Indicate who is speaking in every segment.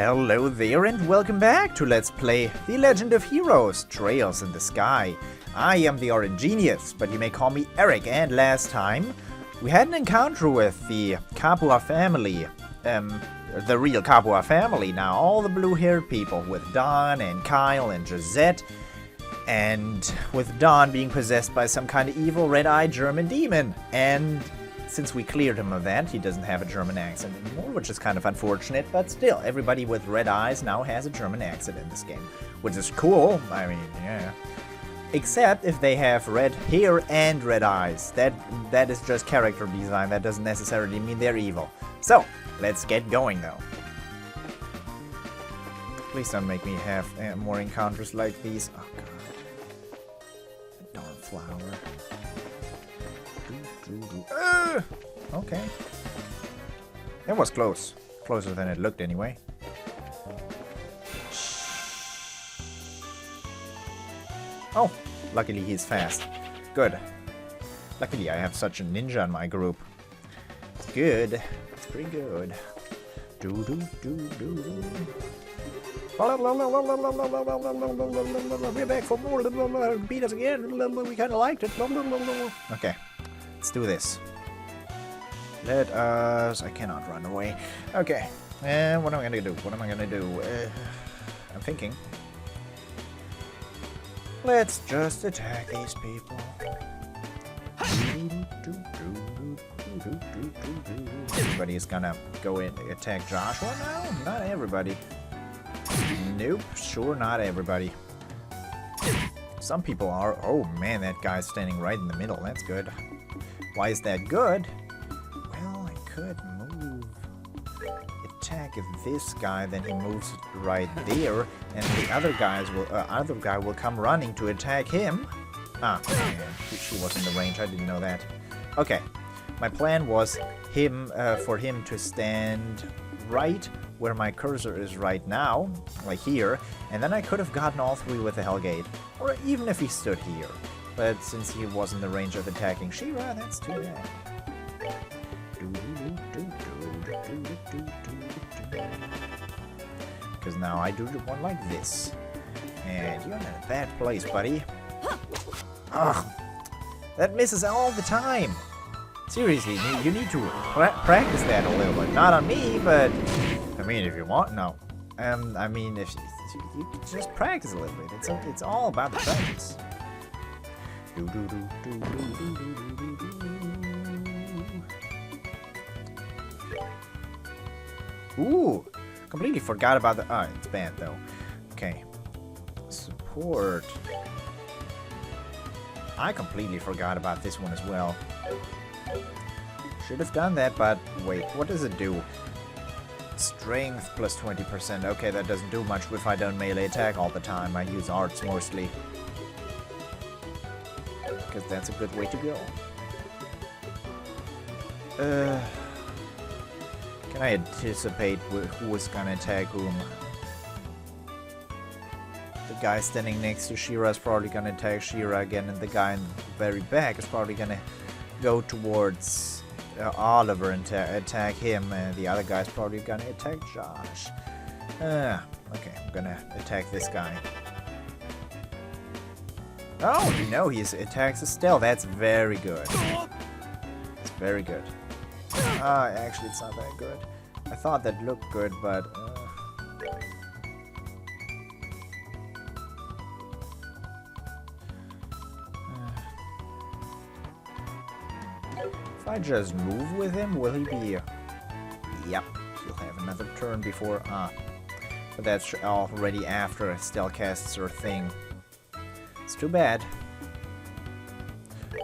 Speaker 1: Hello there and welcome back to Let's Play The Legend of Heroes, Trails in the Sky. I am the Orange Genius, but you may call me Eric, and last time we had an encounter with the Capua family, the real Capua family now, all the blue-haired people, with Don and Kyle and Josette, and with Don being possessed by some kind of evil red-eyed German demon, and since we cleared him of that, he doesn't have a German accent anymore, which is kind of unfortunate, but still, everybody with red eyes now has a German accent in this game, which is cool. I mean, yeah. Except if they have red hair and red eyes. That is just character design. That doesn't necessarily mean they're evil. So, let's get going, though. Please don't make me have more encounters like these. Oh, God. Dawn flower. Okay. It was close. Closer than it looked anyway. Oh, luckily he's fast. Good. Luckily I have such a ninja in my group. It's good. It's pretty good. We're back for more. Beat us again. We kind of liked it. Okay. Let's do this. Let us... I cannot run away. Okay. And what am I gonna do? What am I gonna do? I'm thinking. Let's just attack these people. Everybody is gonna go in and attack Joshua now? Not everybody. Nope. Sure, not everybody. Some people are... Oh man, that guy's standing right in the middle. That's good. Why is that good? Well, I could move, attack this guy, then he moves right there, and the other guy will come running to attack him. Ah, man, she was in the range. I didn't know that. Okay, my plan was for him to stand right where my cursor is right now, like here, and then I could have gotten all three with the Hellgate, or even if he stood here. But since he was in the range of attacking She-Ra, that's too bad. Because now I do the one like this. And you're in a bad place, buddy. Ugh. That misses all the time. Seriously, you need to practice that a little bit. Not on me, but... I mean, if you want, no. I mean, if you just practice a little bit. It's all about the practice. Ooh, completely forgot about the... Ah, it's bad though. Okay. Support. I completely forgot about this one as well. Should have done that, but wait, what does it do? Strength plus 20%. Okay, that doesn't do much if I don't melee attack all the time. I use arts mostly. Because that's a good way to go. Can I anticipate who is gonna attack whom? The guy standing next to She-Ra is probably gonna attack She-Ra again, and the guy in the very back is probably gonna go towards Oliver and attack him, and the other guy's probably gonna attack Josh. Okay, I'm gonna attack this guy. Oh, no, he attacks Estelle. That's very good. It's very good. Actually, it's not that good. I thought that looked good, but... If I just move with him, will he be... Yep, he'll have another turn before... But that's already after Estelle casts her thing. It's too bad.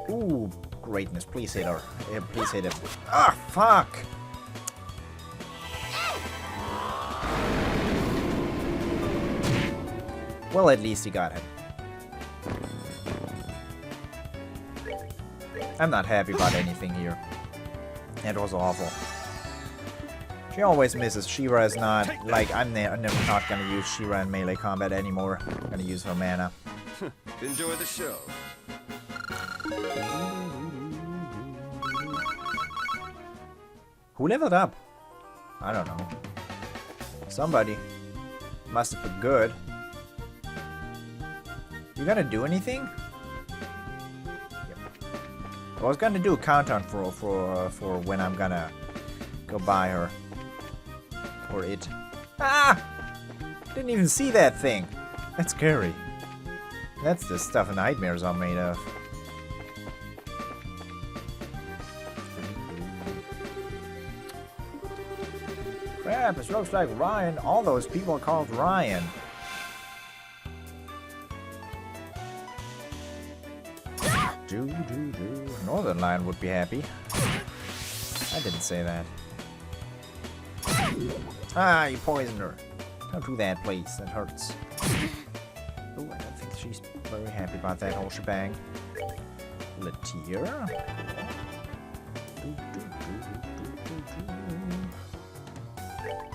Speaker 1: Ooh, greatness. Please hit her. Yeah, please hit him. Ah, fuck! Well, at least he got him. I'm not happy about anything here. It was awful. She always misses. She-Ra is not... Like, I'm never not gonna use She-Ra in melee combat anymore. I'm gonna use her mana.
Speaker 2: Enjoy the show.
Speaker 1: Who leveled up? I don't know. Somebody must have put good. You gonna do anything? Yep. I was gonna do a countdown for when I'm gonna go buy her. Or it. Ah! Didn't even see that thing. That's scary. That's the stuff nightmares are made of. Crap, it looks like Ryan. All those people are called Ryan. Northern Lion would be happy. I didn't say that. Ah, you poisoned her. Don't do that, please. That hurts. Oh, I don't think she's very happy about that whole shebang. Letier.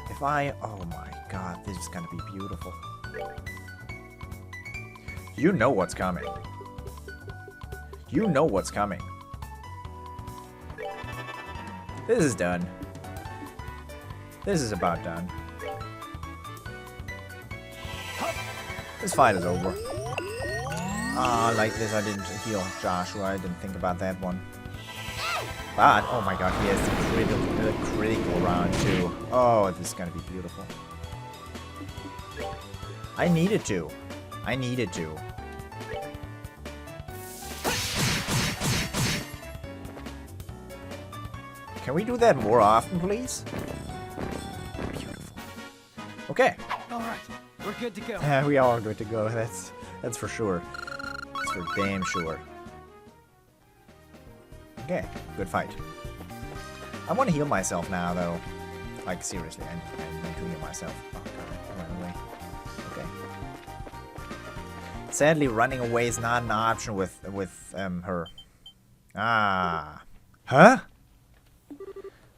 Speaker 1: If I... Oh my god, this is gonna be beautiful. You know what's coming. You know what's coming. This is done. This is about done. This fight is over. Ah, like this, I didn't heal Joshua. I didn't think about that one. But, oh my god, he has the critical round too. Oh, this is gonna be beautiful. I needed to. I needed to. Can we do that more often, please? Beautiful. Okay.
Speaker 3: All right, we're good to go.
Speaker 1: We are good to go. That's for sure. That's for damn sure. Okay, good fight. I want to heal myself now, though. Like seriously, I need to heal myself. Oh god, run away. Okay. Sadly, running away is not an option with her. Ah. Huh?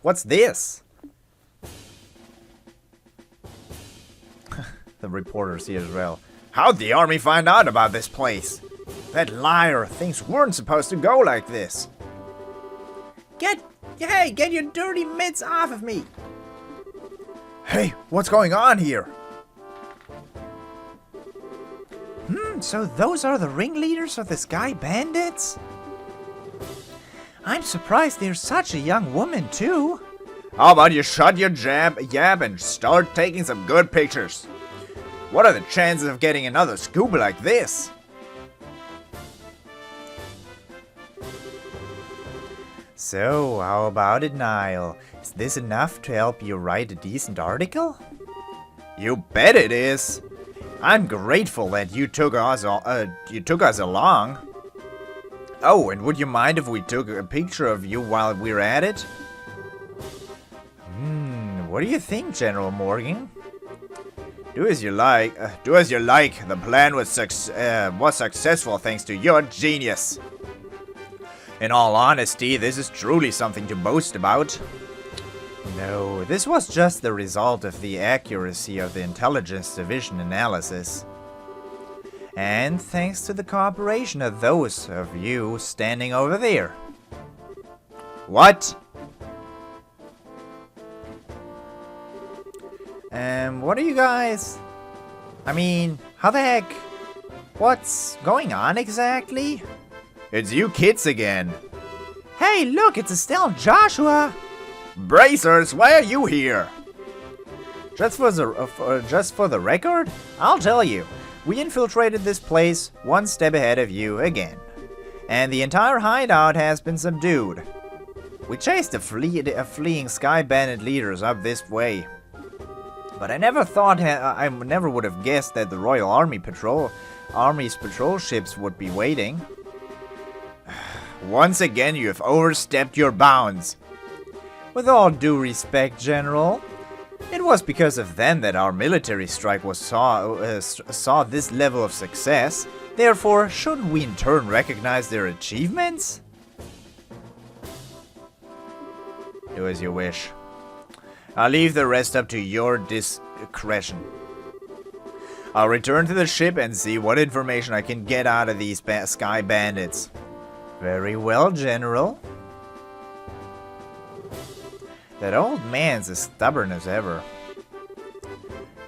Speaker 1: What's this? The reporter's here as well. How'd the army find out about this place? That liar, things weren't supposed to go like this. Get your dirty mitts off of me! Hey, what's going on here? So those are the ringleaders of the Sky Bandits? I'm surprised there's such a young woman, too. How about you shut your yab and start taking some good pictures? What are the chances of getting another scoop like this? So, how about it, Niall? Is this enough to help you write a decent article? You bet it is. I'm grateful that you took us along. Oh, and would you mind if we took a picture of you while we're at it? What do you think, General Morgan? Do as you like. The plan was successful thanks to your genius. In all honesty, this is truly something to boast about. No, this was just the result of the accuracy of the Intelligence Division analysis. And thanks to the cooperation of those of you standing over there. What? What are you guys... I mean, how the heck... What's going on exactly? It's you kids again. Hey, look, it's Estelle and Joshua. Bracers, why are you here? Just for the record, I'll tell you. We infiltrated this place one step ahead of you again. And the entire hideout has been subdued. We chased the fleeing Sky Bandit leaders up this way. But I never would have guessed that the Royal Army's patrol ships would be waiting. Once again, you have overstepped your bounds. With all due respect, General, it was because of them that our military strike saw this level of success. Therefore, shouldn't we in turn recognize their achievements? Do as you wish. I'll leave the rest up to your discretion. I'll return to the ship and see what information I can get out of these Sky Bandits. Very well, General. That old man's as stubborn as ever.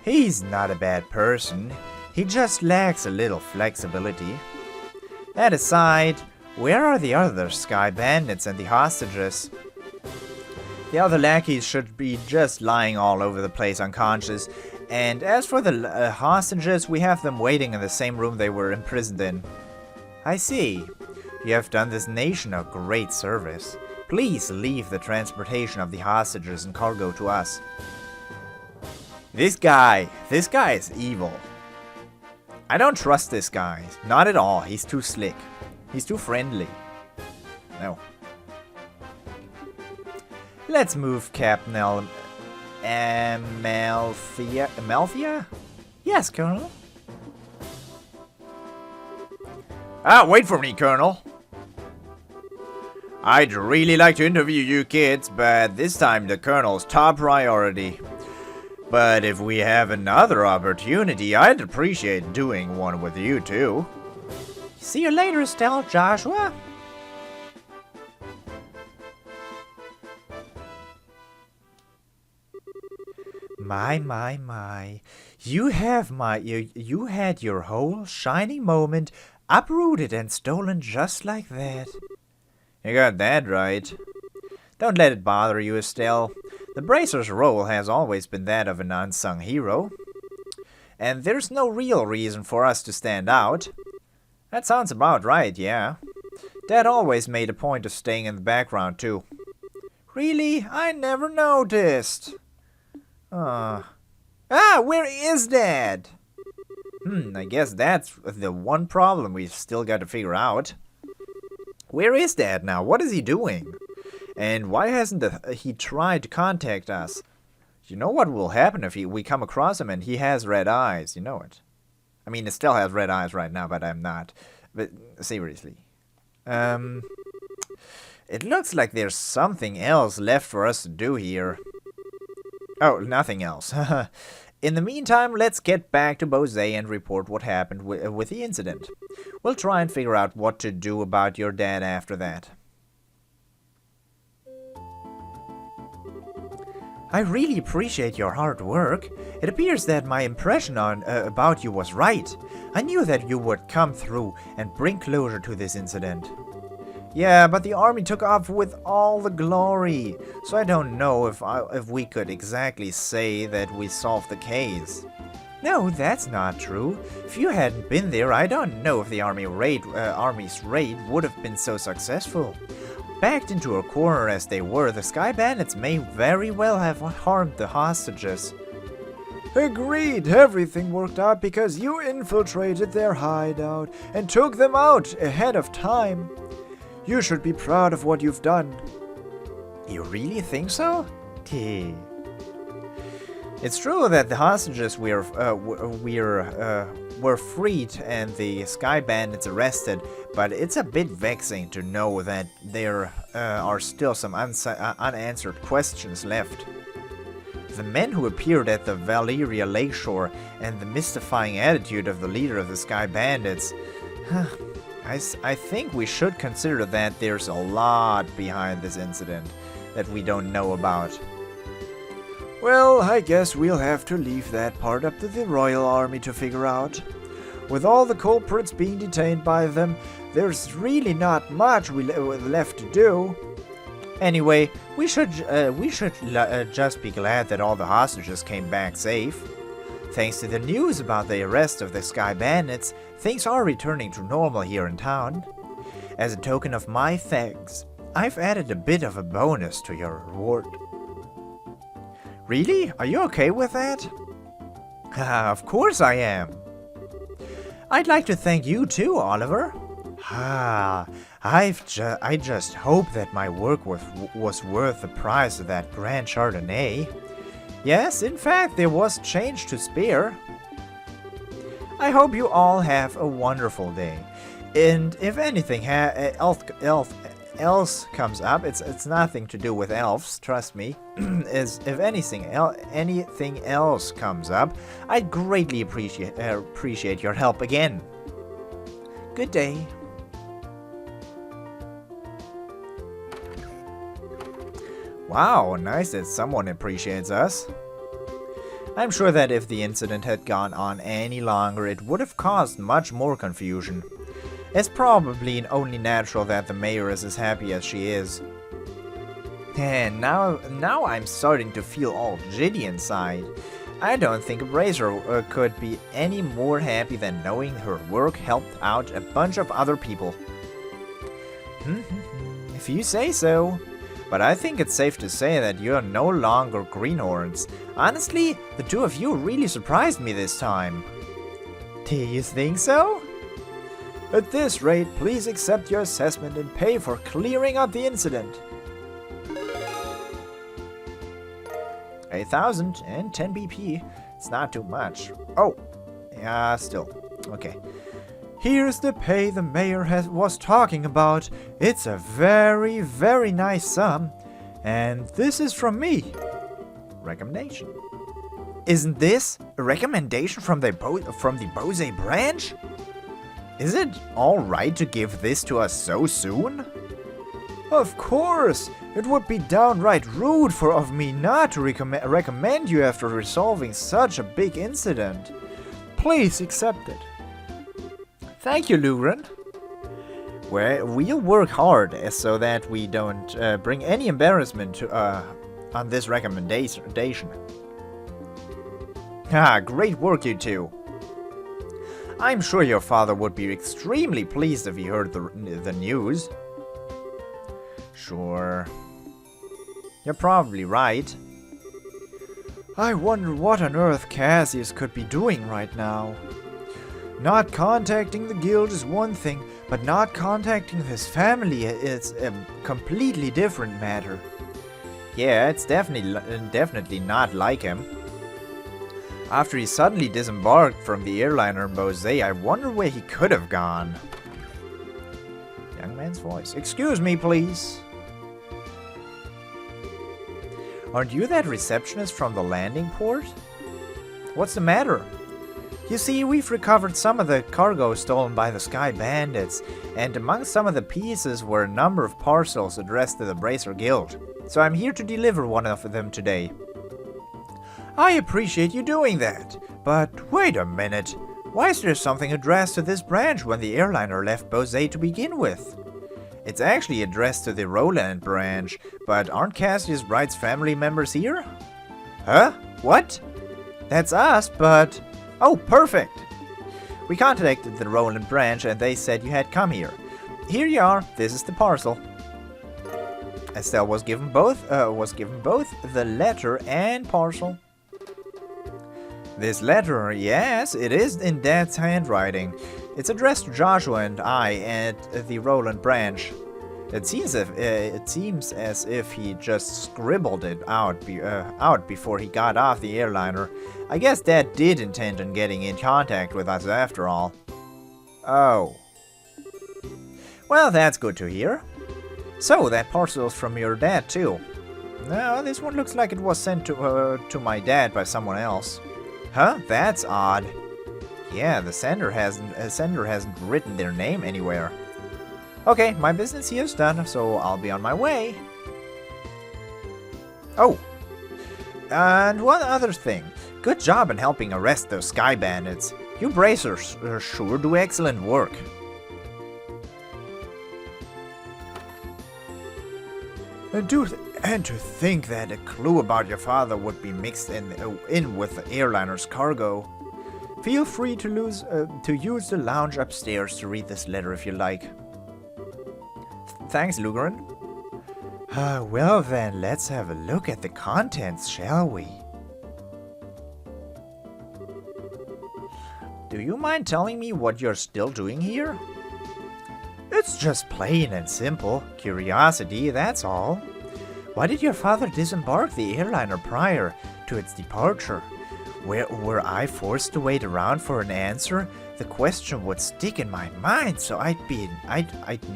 Speaker 1: He's not a bad person. He just lacks a little flexibility. That aside, where are the other sky bandits and the hostages? The other lackeys should be just lying all over the place unconscious. And as for the hostages, we have them waiting in the same room they were imprisoned in. I see. You have done this nation a great service. Please leave the transportation of the hostages and cargo to us. This guy is evil. I don't trust this guy. Not at all. He's too slick. He's too friendly. No. Let's move Captain Amalthea? Yes, Colonel. Wait for me, Colonel. I'd really like to interview you kids, but this time the Colonel's top priority. But if we have another opportunity, I'd appreciate doing one with you too. See you later, Stealth Joshua. My. You had your whole shining moment uprooted and stolen just like that. You got that right. Don't let it bother you, Estelle. The Bracer's role has always been that of an unsung hero. And there's no real reason for us to stand out. That sounds about right, yeah. Dad always made a point of staying in the background, too. Really? I never noticed. Where is Dad? I guess that's the one problem we've still got to figure out. Where is Dad now? What is he doing? And why hasn't he tried to contact us? You know what will happen if we come across him and he has red eyes? You know it. I mean, it still has red eyes right now, but I'm not. But seriously. It looks like there's something else left for us to do here. Oh, nothing else. In the meantime, let's get back to Bose and report what happened with the incident. We'll try and figure out what to do about your dad after that. I really appreciate your hard work. It appears that my impression about you was right. I knew that you would come through and bring closure to this incident. Yeah, but the army took off with all the glory, so I don't know if we could exactly say that we solved the case. No, that's not true. If you hadn't been there, I don't know if the army's raid would have been so successful. Backed into a corner as they were, the Sky Bandits may very well have harmed the hostages. Agreed, everything worked out because you infiltrated their hideout and took them out ahead of time. You should be proud of what you've done. You really think so? It's true that the hostages were freed and the Sky Bandits arrested, but it's a bit vexing to know that there are still some unanswered questions left. The men who appeared at the Valeria Lakeshore and the mystifying attitude of the leader of the Sky Bandits. I think we should consider that there's a lot behind this incident that we don't know about. Well, I guess we'll have to leave that part up to the Royal Army to figure out. With all the culprits being detained by them, there's really not much left to do. Anyway, we should just be glad that all the hostages came back safe. Thanks to the news about the arrest of the Sky Bandits, things are returning to normal here in town. As a token of my thanks, I've added a bit of a bonus to your reward. Really? Are you okay with that? Of course I am. I'd like to thank you too, Oliver. I just hope that my work was worth the price of that Grand Chardonnay. Yes, in fact, there was change to spare. I hope you all have a wonderful day. And if anything else comes up, it's nothing to do with elves, trust me. If anything else comes up, I'd greatly appreciate your help again. Good day. Wow, nice that someone appreciates us. I'm sure that if the incident had gone on any longer, it would have caused much more confusion. It's probably only natural that the mayor is as happy as she is. And now I'm starting to feel all giddy inside. I don't think a bracer could be any more happy than knowing her work helped out a bunch of other people. If you say so. But I think it's safe to say that you're no longer greenhorns. Honestly, the two of you really surprised me this time. Do you think so? At this rate, please accept your assessment and pay for clearing up the incident. 8,010 BP. It's not too much. Oh, yeah, still. Okay. Here's the pay the mayor was talking about. It's a very, very nice sum. And this is from me. Recommendation. Isn't this a recommendation from the Bose branch? Is it alright to give this to us so soon? Of course! It would be downright rude of me not to recommend you after resolving such a big incident. Please accept it. Thank you, Lugren. We'll work hard so that we don't bring any embarrassment to, on this recommendation. Ah, great work, you two. I'm sure your father would be extremely pleased if he heard the news. Sure. You're probably right. I wonder what on earth Cassius could be doing right now. Not contacting the guild is one thing, but not contacting his family is a completely different matter. Yeah, it's definitely not like him. After he suddenly disembarked from the airliner Bose, I wonder where he could have gone. Young man's voice. Excuse me, please. Aren't you that receptionist from the landing port? What's the matter? You see, we've recovered some of the cargo stolen by the Sky Bandits, and among some of the pieces were a number of parcels addressed to the Bracer Guild. So I'm here to deliver one of them today. I appreciate you doing that, but wait a minute. Why is there something addressed to this branch when the airliner left Bose to begin with? It's actually addressed to the Roland branch, but aren't Cassius Bright's family members here? Huh? What? That's us, but... Oh, perfect! We contacted the Roland branch and they said you had come here. Here you are, this is the parcel. Estelle was given both the letter and parcel. This letter, yes, it is in Dad's handwriting. It's addressed to Joshua and I at the Roland branch. It seems as if he just scribbled it out before he got off the airliner. I guess Dad did intend on getting in contact with us after all. Oh. Well, that's good to hear. So, that parcel's from your dad too. No, this one looks like it was sent to my dad by someone else. Huh? That's odd. Yeah, the sender hasn't written their name anywhere. Okay, my business here is done, so I'll be on my way. Oh, and one other thing. Good job in helping arrest those Sky Bandits. You bracers sure do excellent work. And to think that a clue about your father would be mixed in with the airliner's cargo. Feel free to use the lounge upstairs to read this letter if you like. Thanks, Lugren. Well then, let's have a look at the contents, shall we? Do you mind telling me what you're still doing here? It's just plain and simple. Curiosity, that's all. Why did your father disembark the airliner prior to its departure? Were I forced to wait around for an answer, the question would stick in my mind, so I'd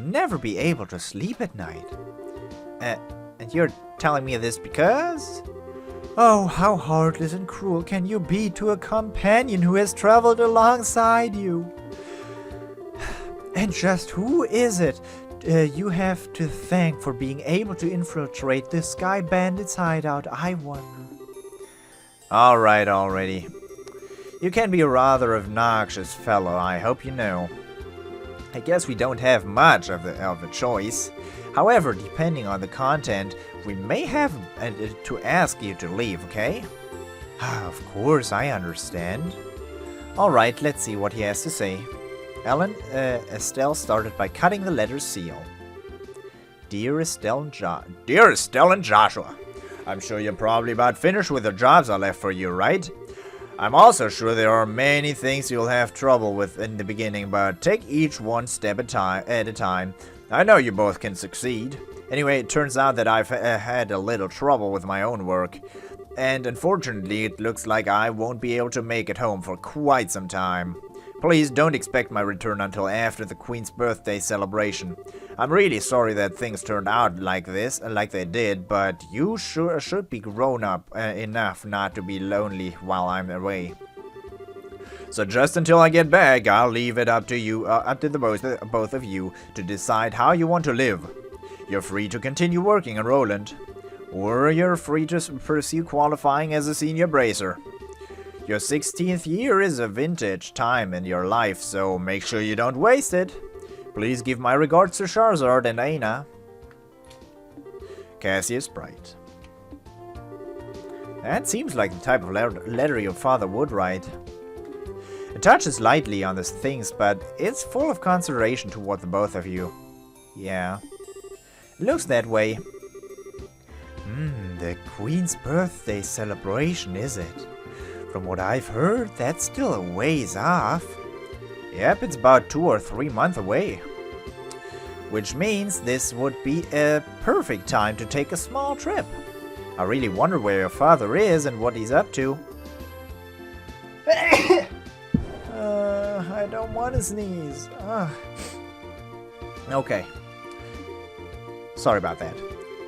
Speaker 1: never be able to sleep at night. And you're telling me this because? Oh, how heartless and cruel can you be to a companion who has traveled alongside you? And just who is it you have to thank for being able to infiltrate the Sky Bandits' hideout, I wonder? Alright already. You can be a rather obnoxious fellow, I hope you know. I guess we don't have much of a choice. However, depending on the content, we may have to ask you to leave, okay? Of course, I understand. Alright, let's see what he has to say. Estelle started by cutting the letter seal. Dear Estelle and Joshua, I'm sure you're probably about finished with the jobs I left for you, right? I'm also sure there are many things you'll have trouble with in the beginning, but take each one step at a time. I know you both can succeed. Anyway, it turns out that I've had a little trouble with my own work, and unfortunately it looks like I won't be able to make it home for quite some time. Please don't expect my return until after the Queen's birthday celebration. I'm really sorry that things turned out like they did, but you should be grown up enough not to be lonely while I'm away. So just until I get back, I'll leave it up to you, the both of you, to decide how you want to live. You're free to continue working in Roland, or you're free to pursue qualifying as a senior bracer. Your 16th year is a vintage time in your life, so make sure you don't waste it. Please give my regards to Charizard and Aina. Cassius Bright. That seems like the type of letter your father would write. It touches lightly on the things, but it's full of consideration toward the both of you. Yeah. It looks that way. The Queen's birthday celebration, is it? From what I've heard, that's still a ways off. Yep, it's about 2 or 3 months away. Which means this would be a perfect time to take a small trip. I really wonder where your father is and what he's up to. I don't want to sneeze. Okay. Sorry about that.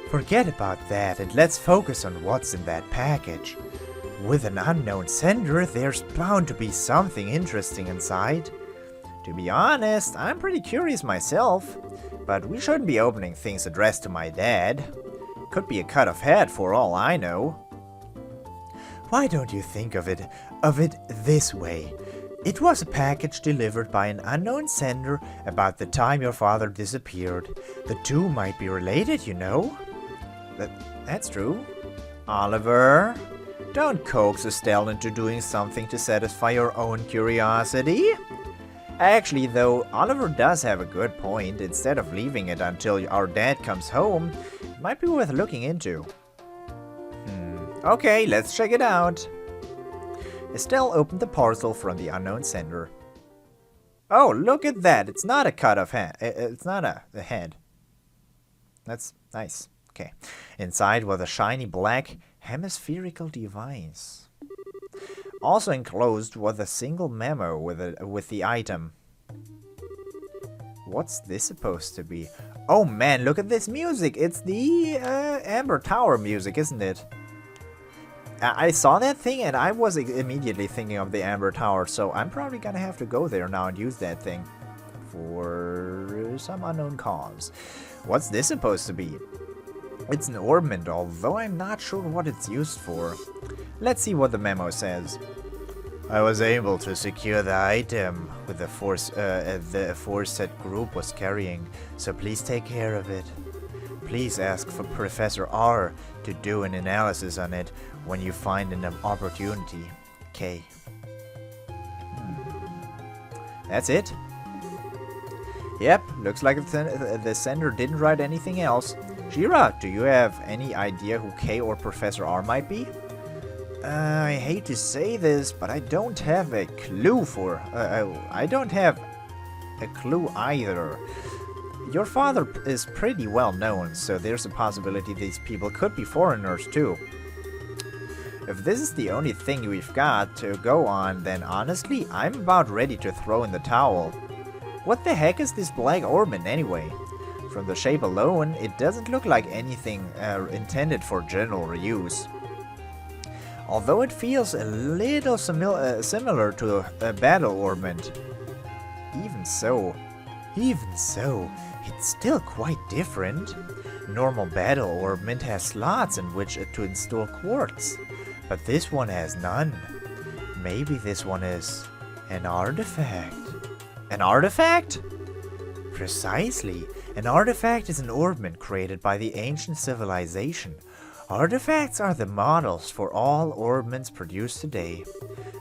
Speaker 1: Forget about that and let's focus on what's in that package. With an unknown sender, there's bound to be something interesting inside. To be honest, I'm pretty curious myself, but we shouldn't be opening things addressed to my dad. Could be a cut-off head for all I know. Why don't you think of it this way? It was a package delivered by an unknown sender about the time your father disappeared. The two might be related, you know. That's true. Oliver, don't coax Estelle into doing something to satisfy your own curiosity. Actually, though, Oliver does have a good point. Instead of leaving it until our dad comes home, it might be worth looking into. Okay, let's check it out. Estelle opened the parcel from the unknown sender. Oh, look at that. It's not a cut-off head. It's not a head. That's nice. Okay. Inside was a shiny black hemispherical device. Also enclosed was a single memo with the item. What's this supposed to be? Oh man, look at this music! It's the Amber Tower music, isn't it? I saw that thing and I was immediately thinking of the Amber Tower, so I'm probably gonna have to go there now and use that thing. For some unknown cause. What's this supposed to be? It's an ornament, although I'm not sure what it's used for. Let's see what the memo says. I was able to secure the item with the aforesaid group was carrying, so please take care of it. Please ask for Professor R to do an analysis on it when you find an opportunity. K. That's it? Yep, looks like the sender didn't write anything else. Shira, do you have any idea who K or Professor R might be? I hate to say this, but I don't have a clue I don't have a clue either. Your father is pretty well known, so there's a possibility these people could be foreigners too. If this is the only thing we've got to go on, then honestly, I'm about ready to throw in the towel. What the heck is this black ornament anyway? From the shape alone, it doesn't look like anything intended for general use. Although it feels a little similar to a battle ornament. Even so, it's still quite different. Normal battle ornament has slots in which to install quartz. But this one has none. Maybe this one is an artifact. An artifact? Precisely. An artifact is an ornament created by the ancient civilization. Artifacts are the models for all ornaments produced today.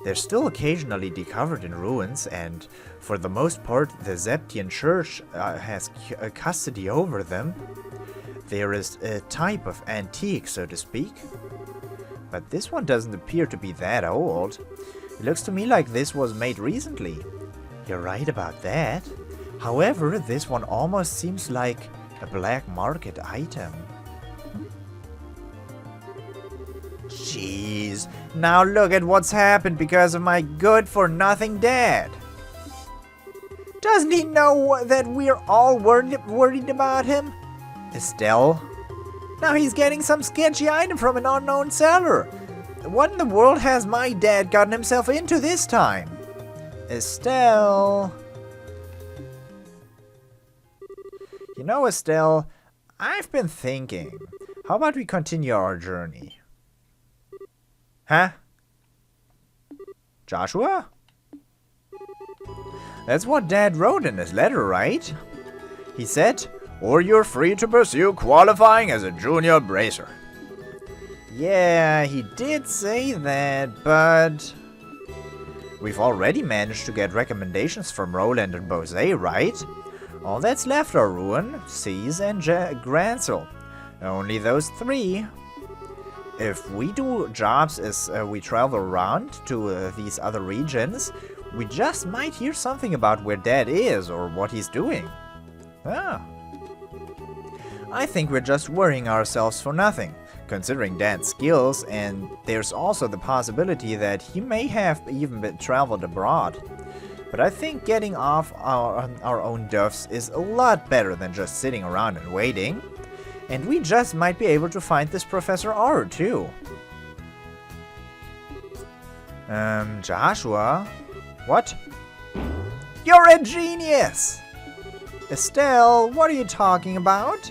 Speaker 1: They're still occasionally discovered in ruins, and for the most part, the Zeptian Church has custody over them. There is a type of antique, so to speak. But this one doesn't appear to be that old. It looks to me like this was made recently. You're right about that. However, this one almost seems like a black market item. Jeez, now look at what's happened because of my good-for-nothing dad. Doesn't he know that we're all worried about him? Estelle? Now he's getting some sketchy item from an unknown seller. What in the world has my dad gotten himself into this time? Estelle? You know, Estelle, I've been thinking, how about we continue our journey? Huh? Joshua? That's what Dad wrote in his letter, right? He said, or you're free to pursue qualifying as a junior bracer. Yeah, he did say that, but we've already managed to get recommendations from Roland and Bose, right? All that's left are Ruin, Seas, and Grancel. Only those three. If we do jobs as we travel around to these other regions, we just might hear something about where Dad is or what he's doing. Ah. I think we're just worrying ourselves for nothing, considering Dad's skills, and there's also the possibility that he may have even traveled abroad. But I think getting off our own duffs is a lot better than just sitting around and waiting. And we just might be able to find this Professor R, too. Joshua? What? You're a genius! Estelle, what are you talking about?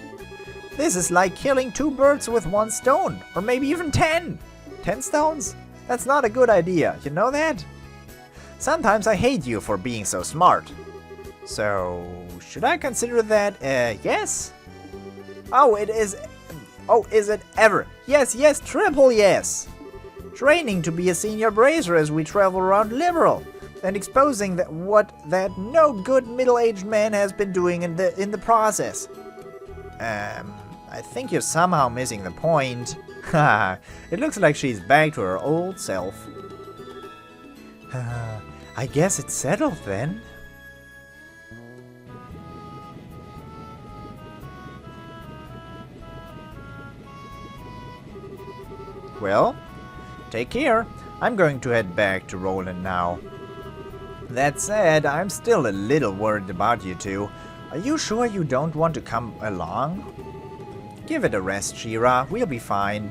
Speaker 1: This is like killing 2 birds with 1 stone, or maybe even 10. 10 stones? That's not a good idea, you know that? Sometimes I hate you for being so smart. So, should I consider that a yes? Oh, it is. Oh, is it ever? Yes, yes, triple yes. Training to be a senior bracer as we travel around Liberal, and exposing that that no good middle-aged man has been doing in the process. I think you're somehow missing the point. Haha, it looks like she's back to her old self. I guess it's settled then. Well, take care. I'm going to head back to Roland now. That said, I'm still a little worried about you two. Are you sure you don't want to come along? Give it a rest, Shira. We'll be fine.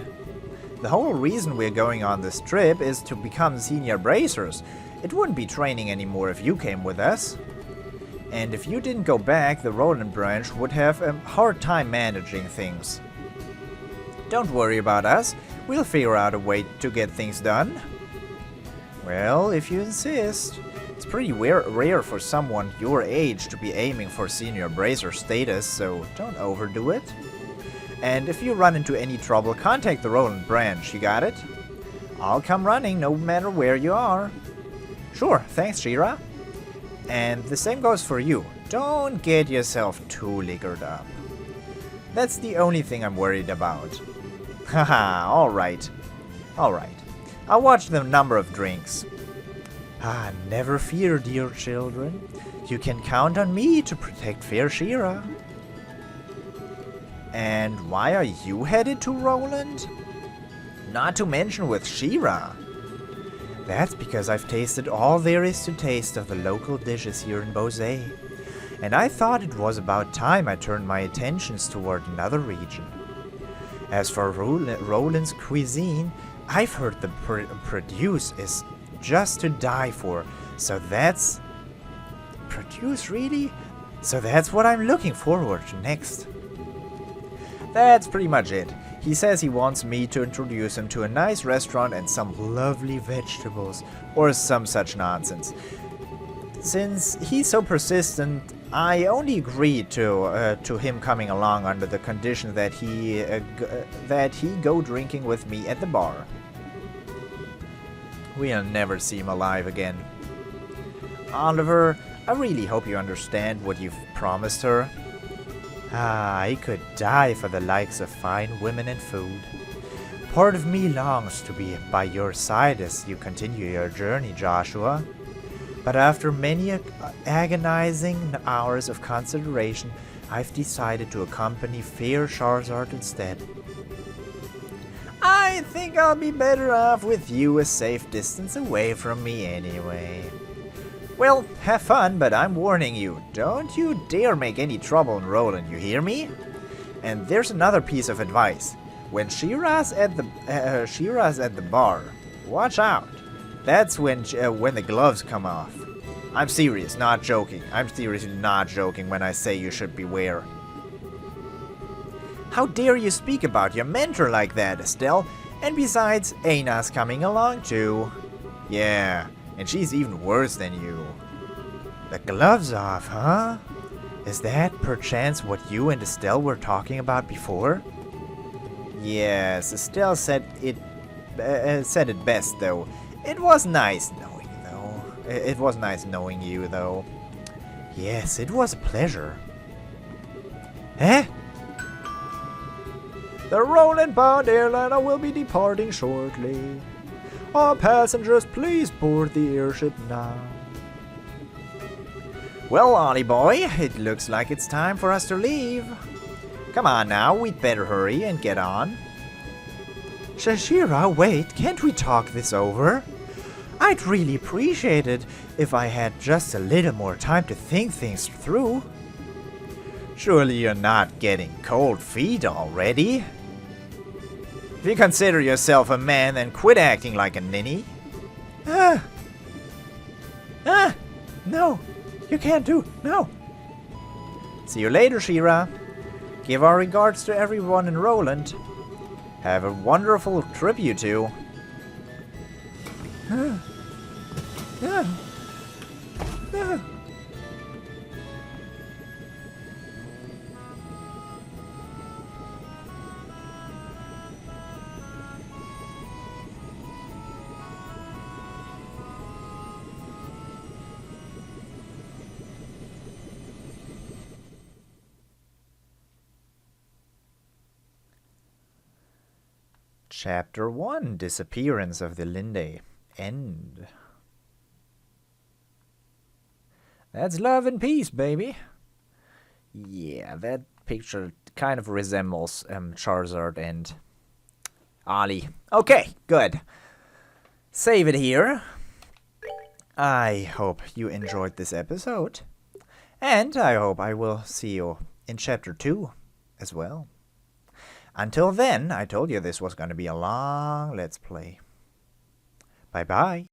Speaker 1: The whole reason we're going on this trip is to become senior bracers. It wouldn't be training anymore if you came with us. And if you didn't go back, the Roland branch would have a hard time managing things. Don't worry about us. We'll figure out a way to get things done. Well, if you insist. It's pretty rare for someone your age to be aiming for senior bracer status, so don't overdo it. And if you run into any trouble, contact the Roland branch, you got it? I'll come running no matter where you are. Sure, thanks, Shira. And the same goes for you. Don't get yourself too liquored up. That's the only thing I'm worried about. Haha, alright. Alright. I'll watch the number of drinks. Never fear, dear children. You can count on me to protect fair Shira. And why are you headed to Roland? Not to mention with Shira. That's because I've tasted all there is to taste of the local dishes here in Bose. And I thought it was about time I turned my attentions toward another region. As for Roland's cuisine, I've heard the produce is just to die for. So that's... Produce, really? So that's what I'm looking forward to next. That's pretty much it. He says he wants me to introduce him to a nice restaurant and some lovely vegetables, or some such nonsense. Since he's so persistent, I only agreed to him coming along under the condition that he go drinking with me at the bar. We'll never see him alive again. Oliver, I really hope you understand what you've promised her. I could die for the likes of fine women and food. Part of me longs to be by your side as you continue your journey, Joshua. But after many agonizing hours of consideration, I've decided to accompany fair Charizard instead. I think I'll be better off with you a safe distance away from me anyway. Well, have fun, but I'm warning you, don't you dare make any trouble in Roland, you hear me? And there's another piece of advice. When Shira's at the bar, watch out. That's when the gloves come off. I'm serious, not joking. I'm seriously not joking when I say you should beware. How dare you speak about your mentor like that, Estelle? And besides, Aina's coming along too. Yeah, and she's even worse than you. The gloves off, huh? Is that perchance what you and Estelle were talking about before? Yes, Estelle said it best though. It was nice knowing though. It was nice knowing you though. Yes, it was a pleasure. Eh? The Roland-bound airliner will be departing shortly. All passengers, please board the airship now. Well, Ollie boy, it looks like it's time for us to leave. Come on now, we'd better hurry and get on. Shashira, wait, can't we talk this over? I'd really appreciate it if I had just a little more time to think things through. Surely you're not getting cold feet already? If you consider yourself a man, then quit acting like a ninny. No, you can't do, no. See you later, Shira. Give our regards to everyone in Roland. Have a wonderful trip, you two. Chapter 1, Disappearance of the Linde. End. That's love and peace, baby. Yeah, that picture kind of resembles Charizard and Ollie. Okay, good. Save it here. I hope you enjoyed this episode. And I hope I will see you in Chapter 2 as well. Until then, I told you this was going to be a long Let's Play. Bye-bye.